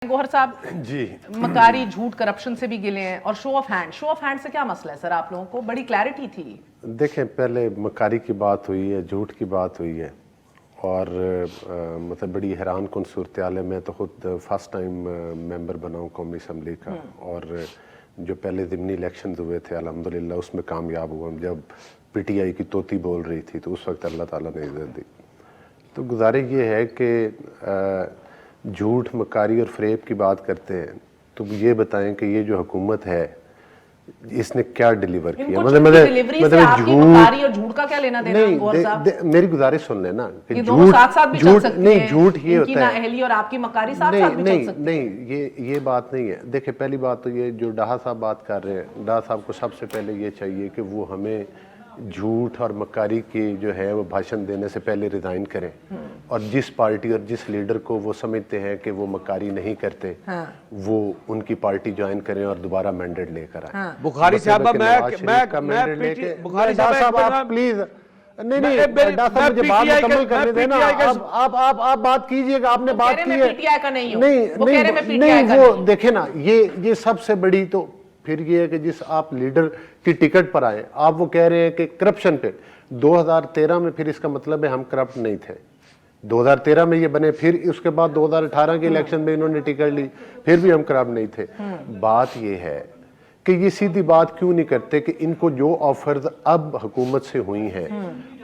गौहर साहब जी, मकारी झूठ करप्शन से भी गिले हैं और शो ऑफ हैंड से क्या मसला है सर? आप लोगों को बड़ी क्लैरिटी थी। देखें पहले मकारी की बात हुई है, झूठ की बात हुई है और मतलब बड़ी हैरान कन सूरत-ए-हाल है। मैं तो खुद फर्स्ट टाइम मेंबर बना हूँ कौमी असम्बली का और जो पहले ज़िमनी इलेक्शन हुए थे अल्हम्दुलिल्लाह उसमें कामयाब हुआ। जब पीटीआई की तोती बोल रही थी तो उस वक्त अल्लाह ताला ने इज़्ज़त दी। तो गुजारिश ये है कि झूठ मकारी और फ़रेब की बात करते हैं तो ये बताएं कि ये जो हुकूमत है इसने क्या डिलीवर किया। मतलब झूठ का क्या लेना देना? नहीं, मेरी गुजारिश सुन लेना कि झूठ नहीं, झूठ ये होता है अहली और आपकी मकारी साथ साथ भी चल सकती है। नहीं, ये बात नहीं है। देखिए पहली बात तो ये जो डाहा साहब बात कर रहे हैं, डाहा साहब को सबसे पहले ये चाहिए कि वो हमें झूठ और मकारी की जो है वो भाषण देने से पहले रिजाइन करें और जिस पार्टी और जिस लीडर को वो समझते हैं कि वो मकारी नहीं करते वो उनकी पार्टी ज्वाइन करें और दोबारा मैंडेट लेकर आए। बुखारी साहब बुखारी साहब आप प्लीज नहीं मुझे बात मुकम्मल करने देना। आप बात कीजिएगा, आपने बात की है। नहीं वो देखे ना, ये सबसे बड़ी तो फिर ये है कि जिस आप लीडर की टिकट पर आए आप वो कह रहे हैं कि करप्शन पे 2013 में, फिर इसका मतलब है हम करप्ट नहीं थे। 2013 में ये बने, फिर उसके बाद 2018 के इलेक्शन में इन्होंने टिकट ली, फिर भी हम करप्ट नहीं थे। बात ये है कि ये सीधी बात क्यों नहीं करते कि इनको जो ऑफर्स अब हुकूमत से हुई हैं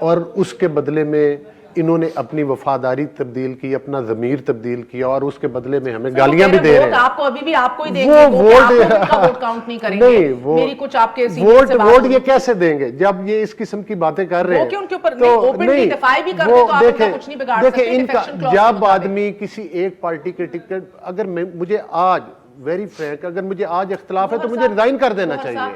और उसके बदले में इन्होंने अपनी वफादारी तब्दील की, अपना ज़मीर तब्दील किया और उसके बदले में हमें गालियां भी दे रहे हैं। आपको अभी भी आपको ही देंगे वोट काउंट नहीं करेंगे। नहीं, मेरी कुछ आपके वोट ये कैसे देंगे जब ये इस किस्म की बातें कर रहे हैं? उनके ऊपर ओपनली दिफाई भी करते तो आप उनका कुछ नहीं बिगाड़ सकते। इनका जब आदमी किसी एक पार्टी के टिकट, अगर मुझे आज वेरी फ्रैंक, अगर मुझे आज इख्तिलाफ है तो मुझे रिजाइन कर देना चाहिए।